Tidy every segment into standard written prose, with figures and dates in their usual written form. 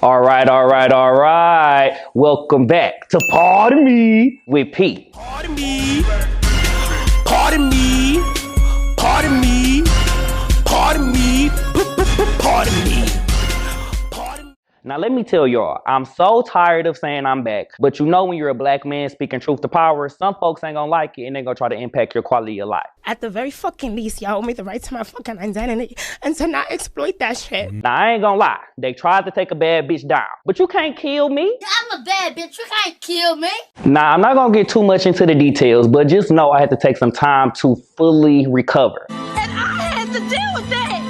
All right. Welcome back to Pardon Me with P. Pardon me. Pardon me. Pardon me. Pardon me. Pardon me. Now let me tell y'all, I'm so tired of saying I'm back, but you know when you're a black man speaking truth to power, some folks ain't gonna like it and they gonna try to impact your quality of life. At the very fucking least, y'all owe me the right to my fucking identity and to not exploit that shit. Now I ain't gonna lie, they tried to take a bad bitch down, but you can't kill me. Yeah, I'm a bad bitch, you can't kill me. Now I'm not gonna get too much into the details, but just know I had to take some time to fully recover. And I had to deal with that.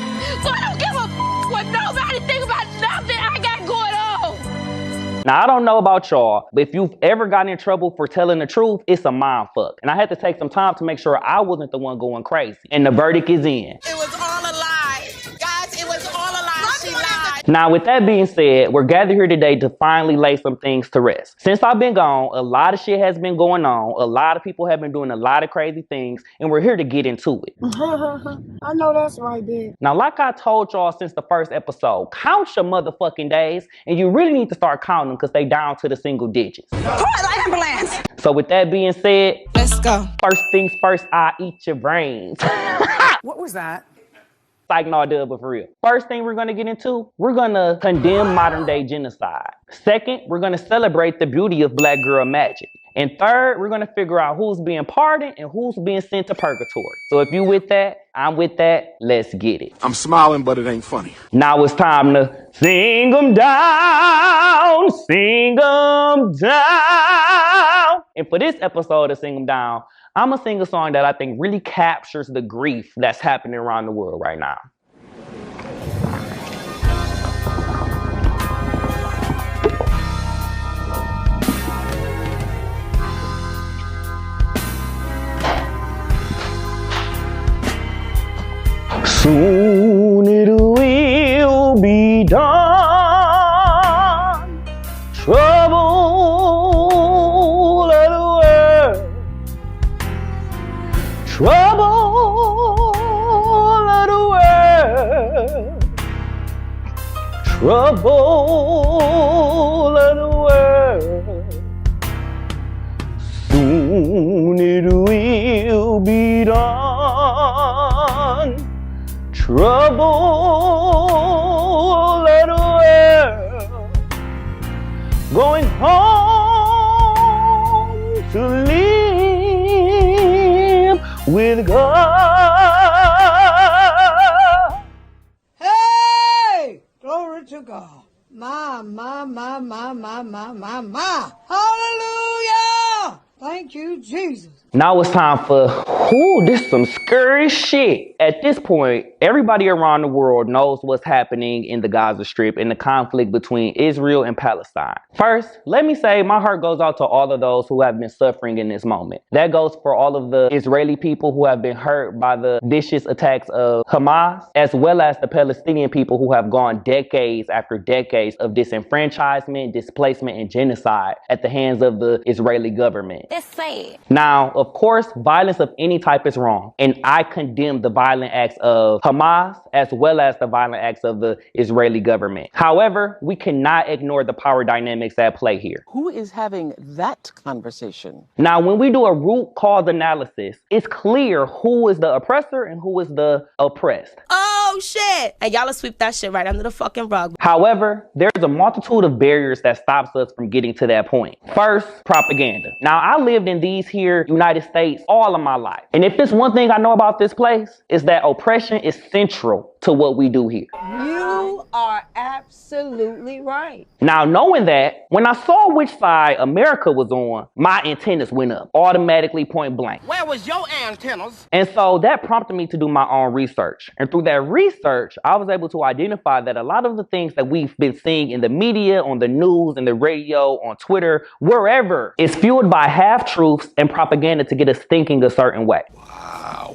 So I don't give a what nobody think about nothing I got going on. Now, I don't know about y'all, but if you've ever gotten in trouble for telling the truth, it's a mind fuck. And I had to take some time to make sure I wasn't the one going crazy. And the verdict is in. It was all a lie. Guys, it was all a lie. She lied. Now, with that being said, we're gathered here today to finally lay some things to rest. Since I've been gone, a lot of shit has been going on. A lot of people have been doing a lot of crazy things, and we're here to get into it. I know that's right, bitch. Now, like I told y'all since the first episode, count your motherfucking days, and you really need to start counting them because they down to the single digits. Ambulance. So with that being said, Let's go. first things first, I eat your brains. What was that? Like, no, duh, but for real. First thing we're gonna get into, we're gonna condemn modern day genocide. Second, we're gonna celebrate the beauty of black girl magic. And third, we're gonna figure out who's being pardoned and who's being sent to purgatory. So if you with that, I'm with that, let's get it. I'm smiling, but it ain't funny. Now it's time to sing 'em down, sing 'em down. And for this episode of Sing 'em Down, I'm gonna sing a song that I think really captures the grief that's happening around the world right now. Soon it will be done. Trouble of the world. Trouble of the world. Trouble of the world. Soon it will be done. Trouble of the world, going home to live with God. Hey! Glory to God. My. Hallelujah! Thank you, Jesus. Now it's time for, this some scary shit. At this point, everybody around the world knows what's happening in the Gaza Strip and the conflict between Israel and Palestine. First, let me say my heart goes out to all of those who have been suffering in this moment. That goes for all of the Israeli people who have been hurt by the vicious attacks of Hamas, as well as the Palestinian people who have gone decades after decades of disenfranchisement, displacement, and genocide at the hands of the Israeli government. That's sad. Now, of course, violence of any type is wrong, and I condemn the violent acts of Hamas as well as the violent acts of the Israeli government. However, we cannot ignore the power dynamics at play here. Who is having that conversation? Now, when we do a root cause analysis, it's clear who is the oppressor and who is the oppressed. Oh shit! And y'all sweep that shit right under the fucking rug. However, there's a multitude of barriers that stops us from getting to that point. First, propaganda. Now, I lived in these here United States all of my life. And if there's one thing I know about this place, is that oppression is central to what we do here. You are absolutely right. Now, knowing that, when I saw which side America was on, my antennas went up, automatically point blank. Where was your antennas? And so that prompted me to do my own research. And through that research, I was able to identify that a lot of the things that we've been seeing in the media, on the news, in the radio, on Twitter, wherever, is fueled by half-truths and propaganda to get us thinking a certain way. Wow.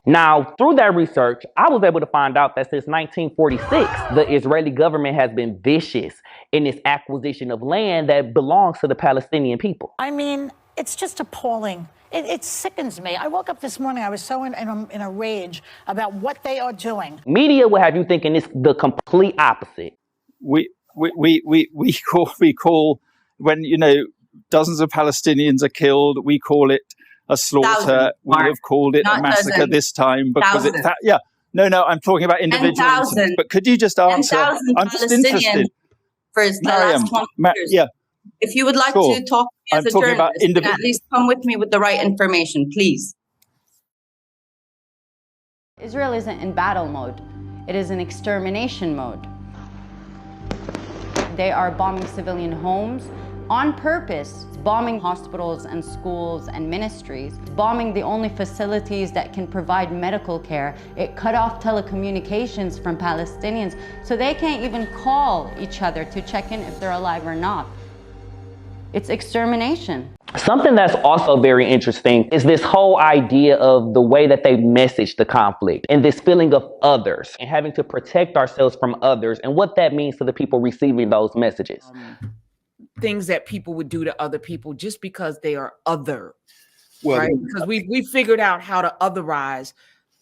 Now, through that research, I was able to find out that since 1946, the Israeli government has been vicious in its acquisition of land that belongs to the Palestinian people. I mean, it's just appalling. It sickens me. I woke up this morning, I was so in a rage about what they are doing. Media will have you thinking it's the complete opposite. we call when, you know, dozens of Palestinians are killed, we call it a slaughter. Thousands, we have called it a massacre dozens. this time because Thousands. No, I'm talking about individual incidents. But could you just answer? I'm just interested. For the last 20 years. Yeah. If you would like to talk to me as a journalist, then at least come with me with the right information, please. Israel isn't in battle mode. It is in extermination mode. They are bombing civilian homes on purpose, bombing hospitals and schools and ministries, bombing the only facilities that can provide medical care. It cut off telecommunications from Palestinians, so they can't even call each other to check in if they're alive or not. It's extermination. Something that's also very interesting is this whole idea of the way that they message the conflict and this feeling of others and having to protect ourselves from others and what that means to the people receiving those messages. Things that people would do to other people just because they are other, right? Because we figured out how to otherize.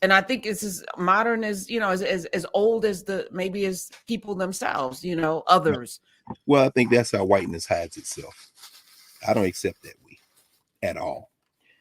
And I think it's as modern as, you know, as old as maybe as people themselves, you know, others. Well, I think that's how whiteness hides itself. I don't accept that way at all.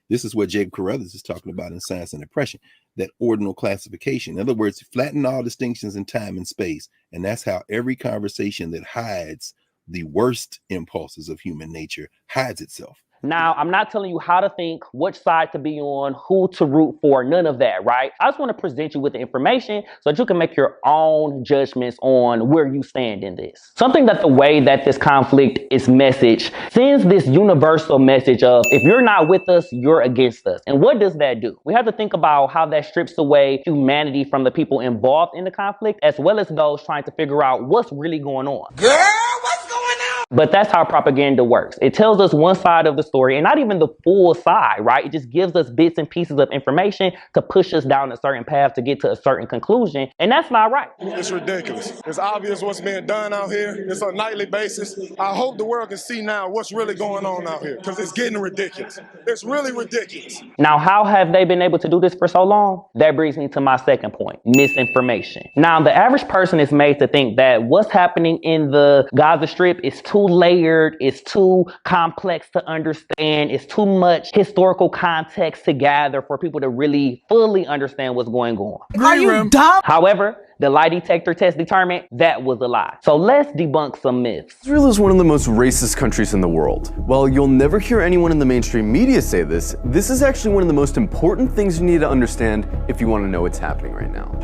This is what Jacob Carruthers is talking about in Science and Oppression, that ordinal classification. In other words, flatten all distinctions in time and space. And that's how every conversation that hides the worst impulses of human nature hides itself. Now, I'm not telling you how to think, which side to be on, who to root for, none of that, right? I just want to present you with the information so that you can make your own judgments on where you stand in this. Something that the way that this conflict is messaged sends this universal message of, if you're not with us, you're against us. And what does that do? We have to think about how that strips away humanity from the people involved in the conflict, as well as those trying to figure out what's really going on. Girl, what's going on? But that's how propaganda works. It tells us one side of the story and not even the full side, right? It just gives us bits and pieces of information to push us down a certain path to get to a certain conclusion. And that's not right. It's ridiculous. It's obvious what's being done out here. It's on a nightly basis. I hope the world can see now what's really going on out here, because it's getting ridiculous. It's really ridiculous. Now, how have they been able to do this for so long? That brings me to my second point, misinformation. Now, the average person is made to think that what's happening in the Gaza Strip is too layered, it's too complex to understand, it's too much historical context to gather for people to really fully understand what's going on. Are you dumb? However, the lie detector test determined that was a lie. So let's debunk some myths. Israel is one of the most racist countries in the world. While you'll never hear anyone in the mainstream media say this, this is actually one of the most important things you need to understand if you want to know what's happening right now.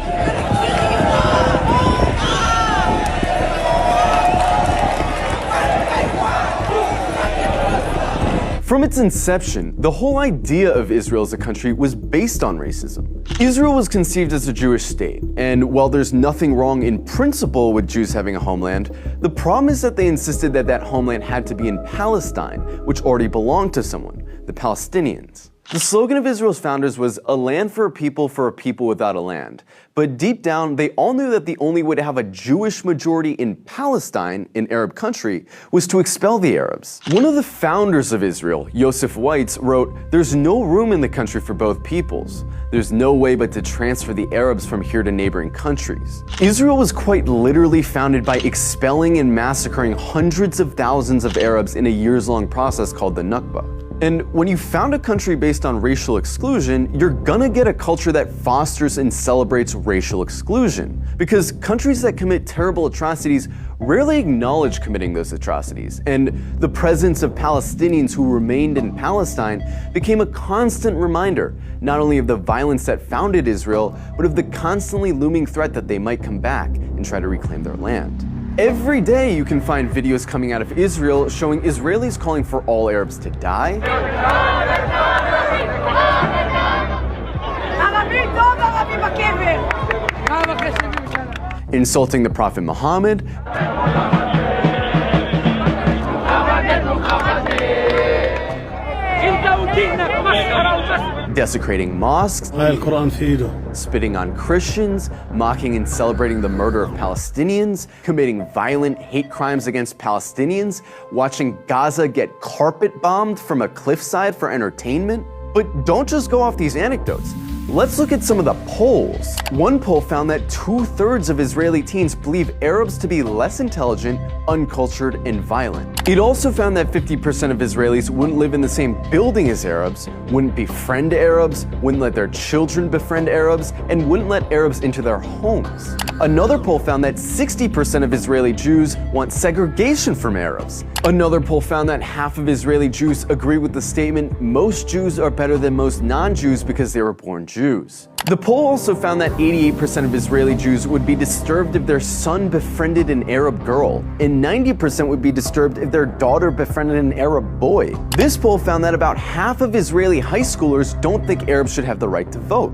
From its inception, the whole idea of Israel as a country was based on racism. Israel was conceived as a Jewish state, and while there's nothing wrong in principle with Jews having a homeland, the problem is that they insisted that that homeland had to be in Palestine, which already belonged to someone, the Palestinians. The slogan of Israel's founders was a land for a people without a land. But deep down, they all knew that the only way to have a Jewish majority in Palestine, an Arab country, was to expel the Arabs. One of the founders of Israel, Yosef Weitz, wrote, "There's no room in the country for both peoples. There's no way but to transfer the Arabs from here to neighboring countries." Israel was quite literally founded by expelling and massacring hundreds of thousands of Arabs in a years-long process called the Nakba. And when you found a country based on racial exclusion, you're gonna get a culture that fosters and celebrates racial exclusion. Because countries that commit terrible atrocities rarely acknowledge committing those atrocities. And the presence of Palestinians who remained in Palestine became a constant reminder, not only of the violence that founded Israel, but of the constantly looming threat that they might come back and try to reclaim their land. Every day you can find videos coming out of Israel showing Israelis calling for all Arabs to die, insulting the Prophet Muhammad, desecrating mosques, spitting on Christians, mocking and celebrating the murder of Palestinians, committing violent hate crimes against Palestinians, watching Gaza get carpet bombed from a cliffside for entertainment. But don't just go off these anecdotes. Let's look at some of the polls. One poll found that 2/3 of Israeli teens believe Arabs to be less intelligent, uncultured, and violent. It also found that 50% of Israelis wouldn't live in the same building as Arabs, wouldn't befriend Arabs, wouldn't let their children befriend Arabs, and wouldn't let Arabs into their homes. Another poll found that 60% of Israeli Jews want segregation from Arabs. Another poll found that half of Israeli Jews agree with the statement, most Jews are better than most non-Jews because they were born Jews. The poll also found that 88% of Israeli Jews would be disturbed if their son befriended an Arab girl, and 90% would be disturbed if their daughter befriended an Arab boy. This poll found that about half of Israeli high schoolers don't think Arabs should have the right to vote.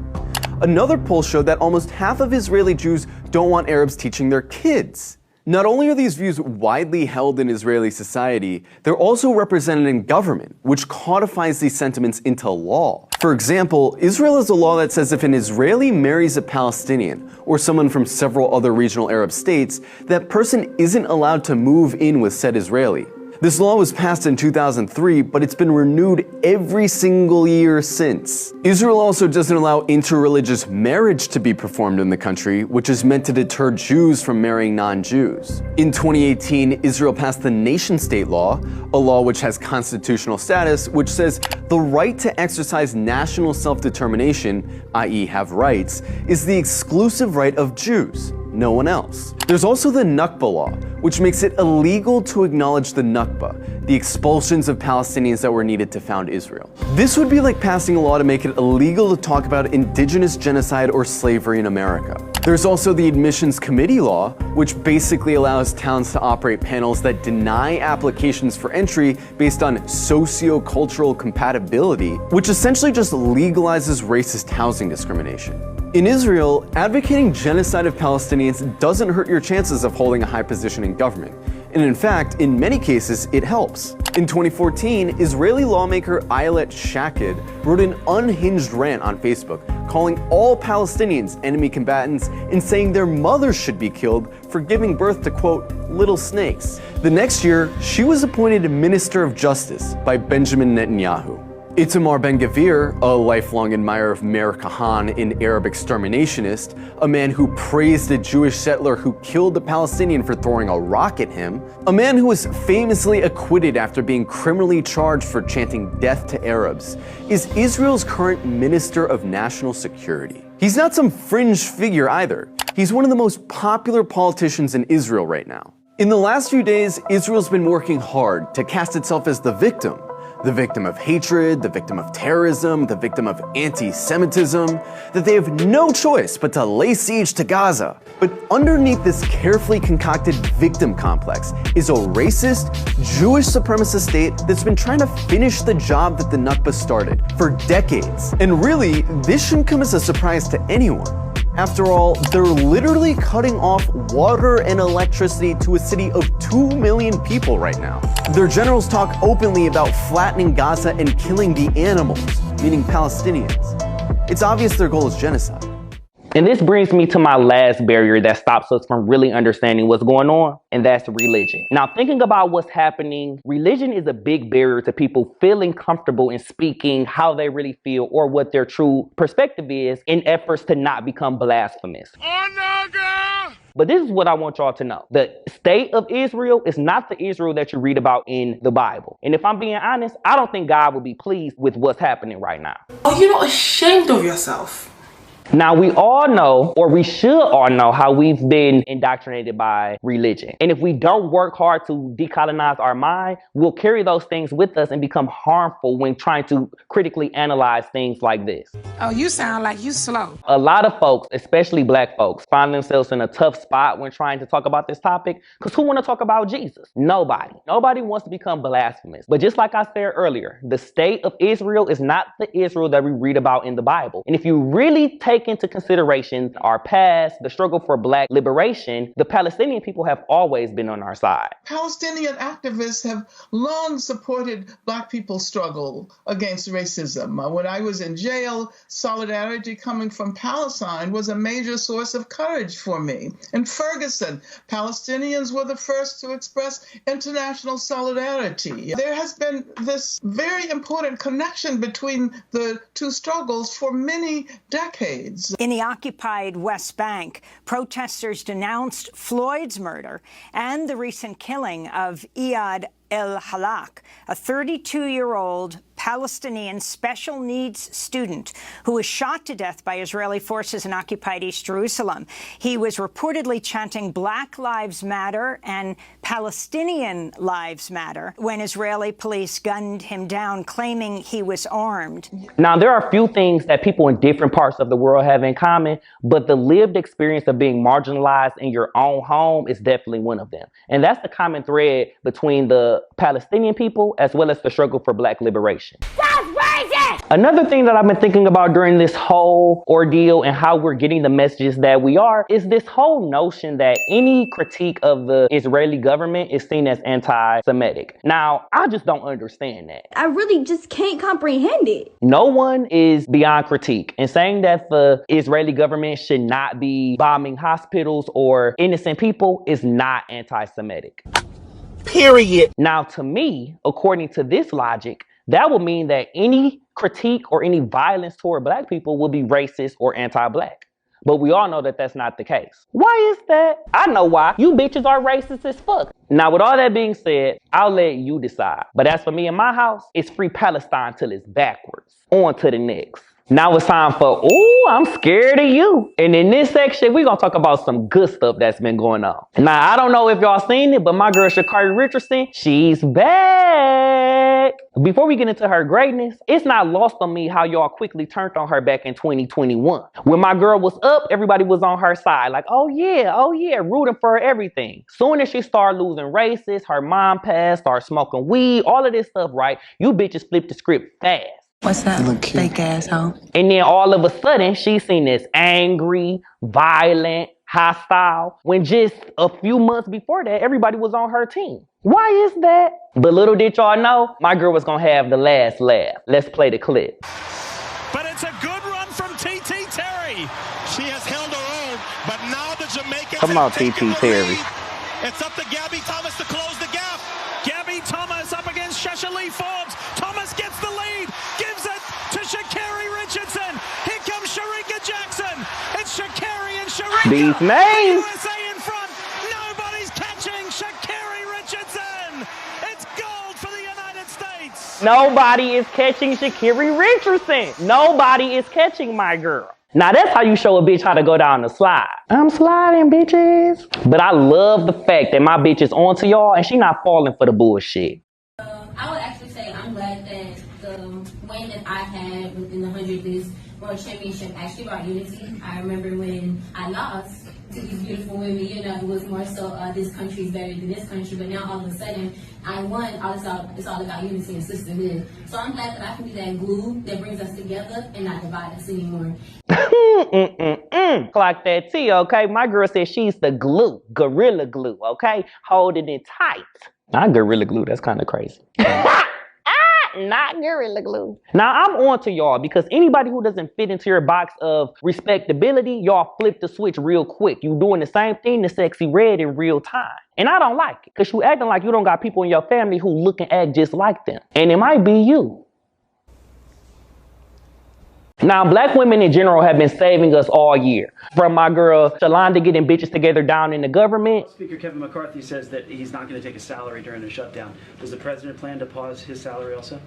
Another poll showed that almost half of Israeli Jews don't want Arabs teaching their kids. Not only are these views widely held in Israeli society, they're also represented in government, which codifies these sentiments into law. For example, Israel has a law that says if an Israeli marries a Palestinian, or someone from several other regional Arab states, that person isn't allowed to move in with said Israeli. This law was passed in 2003, but it's been renewed every single year since. Israel also doesn't allow interreligious marriage to be performed in the country, which is meant to deter Jews from marrying non-Jews. In 2018, Israel passed the nation-state law, a law which has constitutional status, which says the right to exercise national self-determination, i.e. have rights, is the exclusive right of Jews, no one else. There's also the Nakba law, which makes it illegal to acknowledge the Nakba, the expulsions of Palestinians that were needed to found Israel. This would be like passing a law to make it illegal to talk about indigenous genocide or slavery in America. There's also the Admissions Committee law, which basically allows towns to operate panels that deny applications for entry based on socio-cultural compatibility, which essentially just legalizes racist housing discrimination. In Israel, advocating genocide of Palestinians doesn't hurt your chances of holding a high position in government. And in fact, in many cases, it helps. In 2014, Israeli lawmaker Ayelet Shaked wrote an unhinged rant on Facebook, calling all Palestinians enemy combatants and saying their mothers should be killed for giving birth to, quote, little snakes. The next year, she was appointed Minister of Justice by Benjamin Netanyahu. Itamar Ben-Gvir, a lifelong admirer of Meir Kahane, an Arab exterminationist, a man who praised a Jewish settler who killed a Palestinian for throwing a rock at him, a man who was famously acquitted after being criminally charged for chanting death to Arabs, is Israel's current Minister of National Security. He's not some fringe figure either. He's one of the most popular politicians in Israel right now. In the last few days, Israel's been working hard to cast itself as the victim of hatred, the victim of terrorism, the victim of anti-Semitism, that they have no choice but to lay siege to Gaza. But underneath this carefully concocted victim complex is a racist, Jewish supremacist state that's been trying to finish the job that the Nakba started for decades. And really, this shouldn't come as a surprise to anyone. After all, they're literally cutting off water and electricity to a city of 2 million people right now. Their generals talk openly about flattening Gaza and killing the animals, meaning Palestinians. It's obvious their goal is genocide. And this brings me to my last barrier that stops us from really understanding what's going on, and that's religion. Now, thinking about what's happening, religion is a big barrier to people feeling comfortable in speaking how they really feel or what their true perspective is in efforts to not become blasphemous. Oh no, girl! But this is what I want y'all to know. The state of Israel is not the Israel that you read about in the Bible. And if I'm being honest, I don't think God will be pleased with what's happening right now. Are you not ashamed of yourself? Now, we all know, or we should all know, how we've been indoctrinated by religion. And if we don't work hard to decolonize our mind, we'll carry those things with us and become harmful when trying to critically analyze things like this. Oh, you sound like you slow. A lot of folks, especially black folks, find themselves in a tough spot when trying to talk about this topic, because who want to talk about Jesus? Nobody. Nobody wants to become blasphemous. But just like I said earlier, the state of Israel is not the Israel that we read about in the Bible. And if you really take take into consideration our past, the struggle for Black liberation, the Palestinian people have always been on our side. Palestinian activists have long supported Black people's struggle against racism. When I was in jail, solidarity coming from Palestine was a major source of courage for me. In Ferguson, Palestinians were the first to express international solidarity. There has been this very important connection between the two struggles for many decades. In the occupied West Bank, protesters denounced Floyd's murder and the recent killing of Iyad El-Halak, a 32-year-old Palestinian special needs student who was shot to death by Israeli forces in occupied East Jerusalem. He was reportedly chanting Black Lives Matter and Palestinian Lives Matter when Israeli police gunned him down, claiming he was armed. Now, there are a few things that people in different parts of the world have in common, but the lived experience of being marginalized in your own home is definitely one of them. And that's the common thread between the Palestinian people as well as the struggle for Black liberation. That's racist! Another thing that I've been thinking about during this whole ordeal and how we're getting the messages that we are is this whole notion that any critique of the Israeli government is seen as anti-Semitic. Now, I just don't understand that. I really just can't comprehend it. No one is beyond critique, and saying that the Israeli government should not be bombing hospitals or innocent people is not anti-Semitic. Period. Now, to me, according to this logic, that would mean that any critique or any violence toward Black people will be racist or anti-Black. But we all know that that's not the case. Why is that? I know why. You bitches are racist as fuck. Now, with all that being said, I'll let you decide. But as for me and my house, it's free Palestine till it's backwards. On to the next. Now it's time for, ooh, I'm scared of you. And in this section, we're going to talk about some good stuff that's been going on. Now, I don't know if y'all seen it, but my girl Sha'Carri Richardson, she's back. Before we get into her greatness, it's not lost on me how y'all quickly turned on her back in 2021. When my girl was up, everybody was on her side. Like, oh yeah, rooting for her everything. Soon as she started losing races, her mom passed, started smoking weed, all of this stuff, right? You bitches flipped the script fast. What's up, fake asshole? And then all of a sudden, she's seen as angry, violent, hostile, when just a few months before that, everybody was on her team. Why is that? But little did y'all know, my girl was gonna have the last laugh. Let's play the clip. But it's a good run from TT Terry. She has held her own, but now the Jamaicans Come on, TT Terry. It's up to Gabby Thomas to close the gap. Gabby Thomas up against Sha'Carri Forbes. Thomas gets the lead, gives it to Sha'Carri Richardson. Here comes Sharika Jackson. It's Sha'Carri and Sharika. These names. USA in front. Nobody's catching Sha'Carri Richardson. It's gold for the United States. Nobody is catching Sha'Carri Richardson. Nobody is catching my girl. Now that's how you show a bitch how to go down the slide. I'm sliding, bitches. But I love the fact that my bitch is on to y'all and she not falling for the bullshit. I would actually say I'm glad that the win that I had within the 100 this World Championship actually brought unity. I remember when I lost to these beautiful women, you know, it was more so this country is better than this country, but now all of a sudden I won. It's all about unity and sisterhood. So I'm glad that I can be that glue that brings us together and not divide us anymore. Clock that T, okay? My girl said she's the glue, gorilla glue, okay? Holding it tight. Not gorilla glue, that's kind of crazy. Not gorilla glue. Now I'm on to y'all because anybody who doesn't fit into your box of respectability, y'all flip the switch real quick. You doing the same thing to Sexy Red in real time. And I don't like it because you acting like you don't got people in your family who look and act just like them. And it might be you. Now, Black women in general have been saving us all year. From my girl Shalonda getting bitches together down in the government. Speaker Kevin McCarthy says that he's not going to take a salary during the shutdown. Does the president plan to pause his salary also?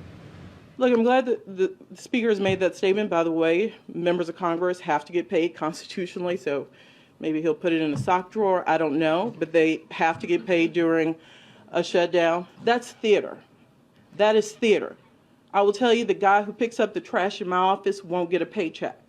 Look, I'm glad that the speaker has made that statement. By the way, members of Congress have to get paid constitutionally, so maybe he'll put it in a sock drawer. I don't know, but they have to get paid during a shutdown. That's theater. That is theater. I will tell you, the guy who picks up the trash in my office won't get a paycheck.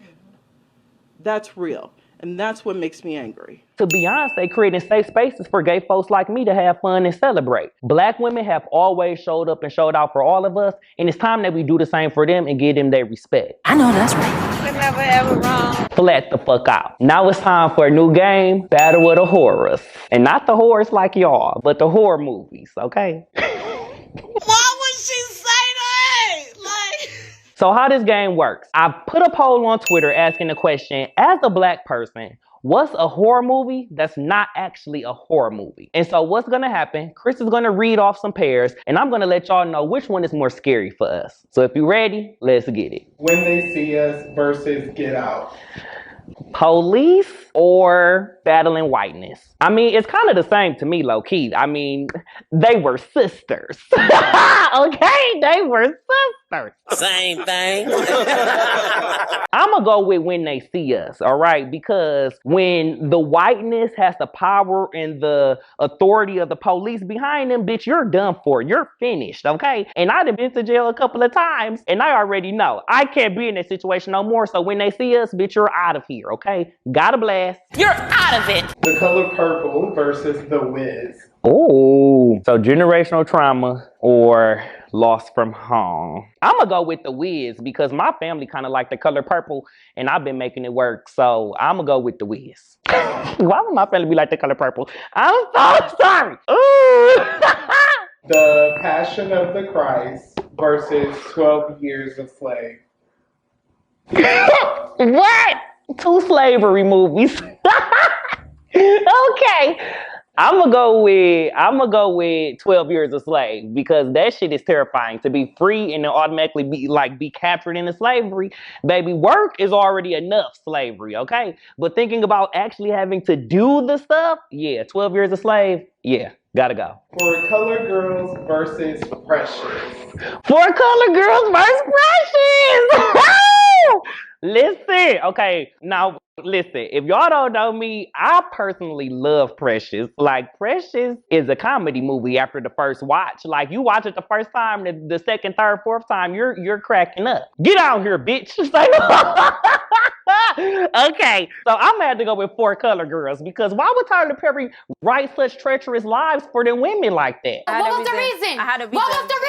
That's real. And that's what makes me angry. To be honest, they creating safe spaces for gay folks like me to have fun and celebrate. Black women have always showed up and showed out for all of us, and it's time that we do the same for them and give them their respect. I know that's right. We're never ever wrong. Flat the fuck out. Now it's time for a new game, Battle of the Horrors. And not the horrors like y'all, but the horror movies, okay? Why would she say that? Like... So how this game works, I put a poll on Twitter asking the question, as a black person, what's a horror movie that's not actually a horror movie? And so what's gonna happen, Chris is gonna read off some pairs, and I'm gonna let y'all know which one is more scary for us. So if you're ready, let's get it. When They See Us versus Get Out. Police or Battling Whiteness? I mean, it's kind of the same to me, low-key. I mean, they were sisters. Okay, they were sisters. Same thing. I'm gonna go with When They See Us, all right? Because when the whiteness has the power and the authority of the police behind them, bitch, you're done for. You're finished, okay? And I've been to jail a couple of times, and I already know. I can't be in that situation no more, so when they see us, bitch, you're out of here, okay? Gotta blast. You're out of it. The Color Purple versus The Wiz. Ooh, so generational trauma or lost from home. I'm gonna go with The Wiz because my family kind of like The Color Purple and I've been making it work. So I'm gonna go with The Wiz. Why would my family be like The Color Purple? I'm so sorry. Ooh. The Passion of the Christ versus 12 Years a Slave. What? 2 slavery movies. Okay. I'm gonna go with 12 Years a Slave because that shit is terrifying. To be free and then automatically be captured into slavery. Baby, work is already enough slavery, okay? But thinking about actually having to do the stuff, yeah, 12 Years a Slave, yeah, gotta go. For Color Girls versus Precious. For Color Girls versus Precious! Listen, okay, now listen, if y'all don't know me, I personally love Precious. Like, Precious is a comedy movie after the first watch. Like, you watch it the first time, the second, third, fourth time, you're cracking up. Get out here, bitch. Okay, so I'm gonna have to go with For Color Girls because why would Tyler Perry write such treacherous lives for them women like that? What was the reason? What was the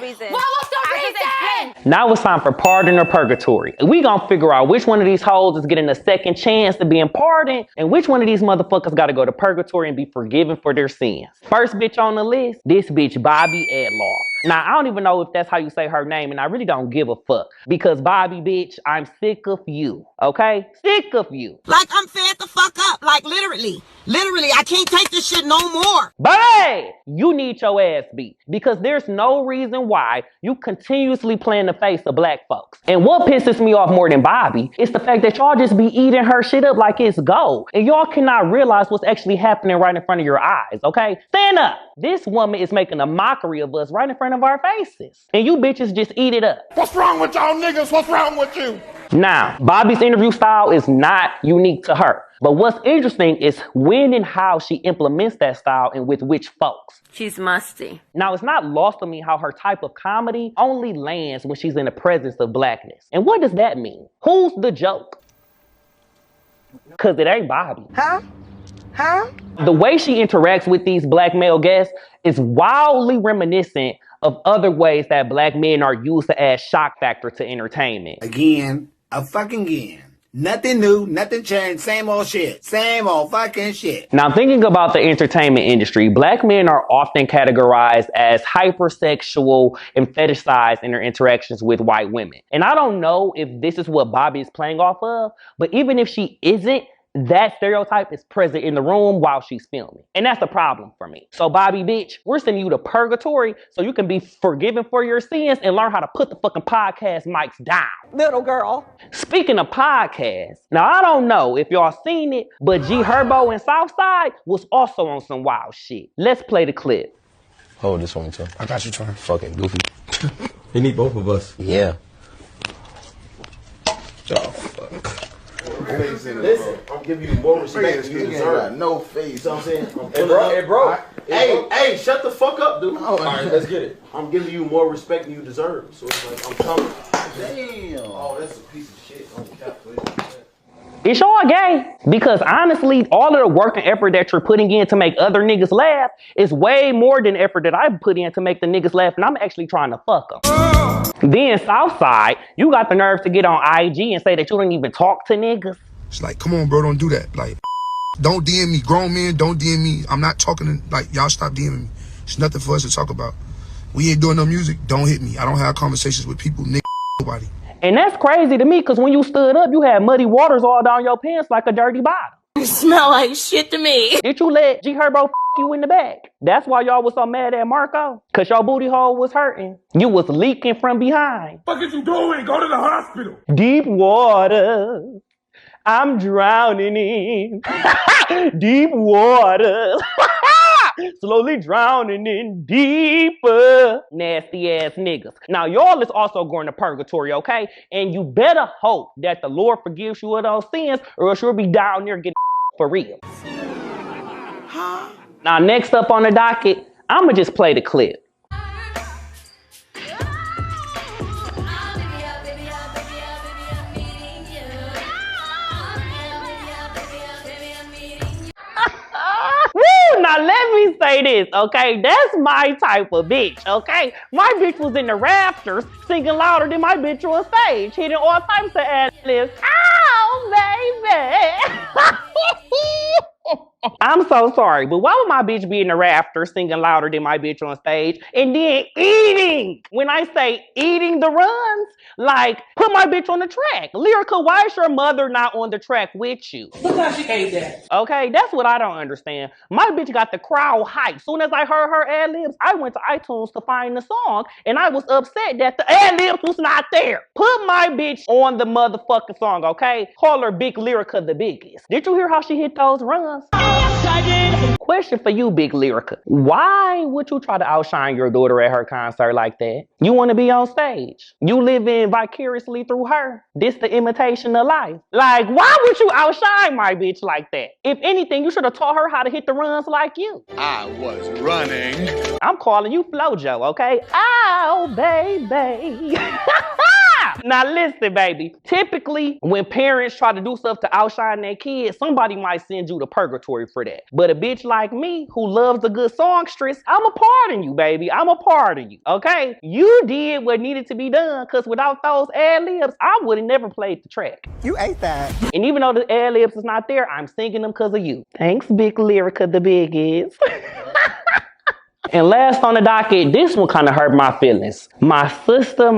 reason? What was the reason? Now it's time for Pardon or Purgatory. We gonna figure out which one of these hoes is getting a second chance to be pardoned and which one of these motherfuckers gotta go to purgatory and be forgiven for their sins. First bitch on the list, this bitch Bobbi Atlhoff. Now, I don't even know if that's how you say her name, and I really don't give a fuck. Because, Bobbi, bitch, I'm sick of you, okay? Sick of you. Like, I'm fed the fuck up. Like, literally. Literally, I can't take this shit no more. Bobbi, you need your ass beat. Because there's no reason why you continuously play in the face of black folks. And what pisses me off more than Bobbi is the fact that y'all just be eating her shit up like it's gold. And y'all cannot realize what's actually happening right in front of your eyes, okay? Stand up. This woman is making a mockery of us right in front of our faces. And you bitches just eat it up. What's wrong with y'all niggas? What's wrong with you? Now, Bobbi's interview style is not unique to her. But what's interesting is when and how she implements that style and with which folks. She's musty. Now, it's not lost on me how her type of comedy only lands when she's in the presence of blackness. And what does that mean? Who's the joke? Because it ain't Bobbi. Huh? The way she interacts with these black male guests is wildly reminiscent of other ways that black men are used to add shock factor to entertainment. Again. Nothing new, nothing changed, same old shit. Same old fucking shit. Now, thinking about the entertainment industry, black men are often categorized as hypersexual and fetishized in their interactions with white women. And I don't know if this is what Bobbi is playing off of, but even if she isn't, that stereotype is present in the room while she's filming. And that's the problem for me. So, Bobbi, bitch, we're sending you to purgatory so you can be forgiven for your sins and learn how to put the fucking podcast mics down. Little girl. Speaking of podcasts, now I don't know if y'all seen it, but G Herbo and Southside was also on some wild shit. Let's play the clip. Hold this one, too. I got you, Troy. Fucking goofy. He need both of us. Yeah. Oh, fuck. Listen, I'm giving you more respect than you deserve. No face. You know what I'm saying? Hey, bro. Hey, shut the fuck up, dude. All right, let's get it. I'm giving you more respect than you deserve. So it's like, I'm coming. Damn. Oh, that's a piece of shit. Is y'all gay? Because honestly, all of the work and effort that you're putting in to make other niggas laugh is way more than effort that I put in to make the niggas laugh, and I'm actually trying to fuck them. Then Southside, you got the nerve to get on IG and say that you don't even talk to niggas. It's like, come on, bro, don't do that. Like, don't DM me. Grown men, don't DM me. I'm not talking to, like, y'all stop DMing me. It's nothing for us to talk about. We ain't doing no music. Don't hit me. I don't have conversations with people, nigga, nobody. And that's crazy to me, because when you stood up, you had muddy waters all down your pants like a dirty bottom. You smell like shit to me. Did you let G Herbo f you in the back? That's why y'all was so mad at Marco? Because your booty hole was hurting. You was leaking from behind. What is you doing? Go to the hospital. Deep water, I'm drowning in. Deep water. Slowly drowning in deeper. Nasty ass niggas. Now y'all is also going to purgatory, okay? And you better hope that the Lord forgives you of those sins, or else you'll be down there getting for real. Now next up on the docket, I'ma just play the clip. Woo! Now let me say this, okay? That's my type of bitch, okay? My bitch was in the rafters singing louder than my bitch on stage, hitting all types of ad-libs. Oh, baby! I'm so sorry, but why would my bitch be in the rafters singing louder than my bitch on stage and then eating? When I say eating the runs, like, put my bitch on the track. Lyrica, why is your mother not on the track with you? Look how she ate that. Okay, that's what I don't understand. My bitch got the crowd hyped. Soon as I heard her ad-libs, I went to iTunes to find the song, and I was upset that the ad-libs was not there. Put my bitch on the motherfucking song, okay? Call her Big Lyrica the biggest. Did you hear how she hit those runs? Yes, I did. Question for you, Big Lyrica. Why would you try to outshine your daughter at her concert like that? You want to be on stage. You living vicariously through her. This the imitation of life. Like, why would you outshine my bitch like that? If anything, you should have taught her how to hit the runs like you. I was running. I'm calling you Flojo, okay? Oh, baby. Now listen, baby. Typically, when parents try to do stuff to outshine their kids, somebody might send you to purgatory for that. But a bitch like me, who loves a good songstress, I'ma pardon you, baby. I'ma pardon you, okay? You did what needed to be done, because without those ad-libs, I would have never played the track. You ate that. And even though the ad-libs is not there, I'm singing them because of you. Thanks, Big Lyrica the biggest. And last on the docket, this one kind of hurt my feelings. My sister,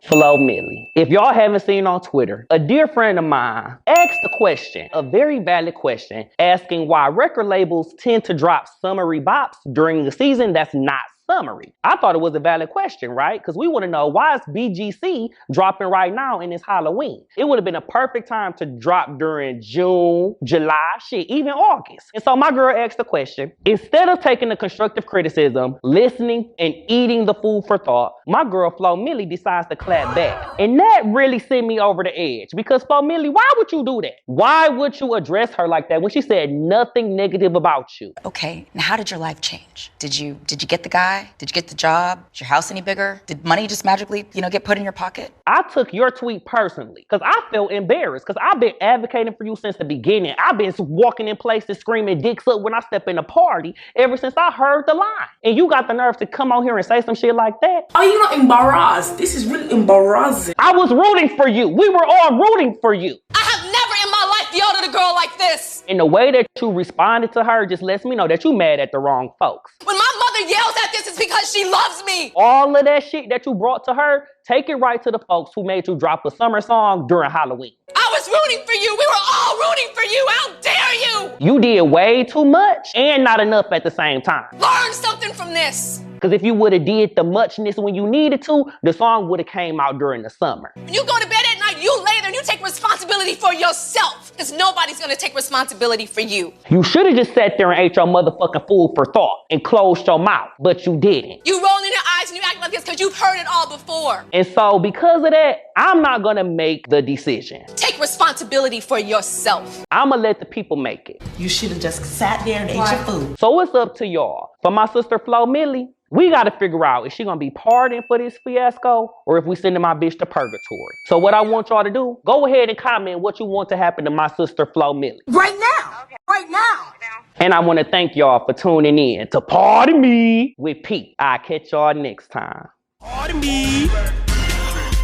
Flo Millie. If y'all haven't seen on Twitter, a dear friend of mine asked a question, a very valid question, asking why record labels tend to drop summery bops during the season that's not summery. I thought it was a valid question, right? Because we want to know, why is BGC dropping right now and it's Halloween? It would have been a perfect time to drop during June, July, shit, even August. And so my girl asked the question. Instead of taking the constructive criticism, listening, and eating the food for thought, my girl Flo Millie decides to clap back. And that really sent me over the edge, because Flo Millie, why would you do that? Why would you address her like that when she said nothing negative about you? Okay, now how did your life change? Did you get the guy? Did you get the job? Is your house any bigger? Did money just magically, get put in your pocket? I took your tweet personally because I felt embarrassed, because I've been advocating for you since the beginning. I've been walking in places screaming dicks up when I step in a party ever since I heard the line. And you got the nerve to come on here and say some shit like that? Are you not embarrassed? This is really embarrassing. I was rooting for you. We were all rooting for you. I have never in my life yelled at a girl like this. And the way that you responded to her just lets me know that you mad at the wrong folks. When my mother yells at this, it's because she loves me. All of that shit that you brought to her, take it right to the folks who made you drop a summer song during Halloween. I was rooting for you. We were all rooting for you. How dare you? You did way too much and not enough at the same time. Learn something from this. Because if you would have did the muchness when you needed to, the song would have came out during the summer. When you go to bed at night, you lay there and you take responsibility for yourself. Because nobody's going to take responsibility for you. You should have just sat there and ate your motherfucking food for thought and closed your mouth, but you didn't. You roll in your eyes and you act like this because you've heard it all before. And so because of that, I'm not going to make the decision. Take responsibility for yourself. I'm going to let the people make it. You should have just sat there and ate your food. So it's up to y'all. For my sister Flo Millie, We got to figure out, is she going to be pardoned for this fiasco or if we sending my bitch to purgatory? So what I want y'all to do, go ahead and comment what you want to happen to my sister Flo Millie. Right now. Okay. Right now. And I want to thank y'all for tuning in to Pardon Me with P. I'll catch y'all next time. Pardon me.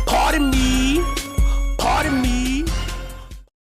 Pardon me.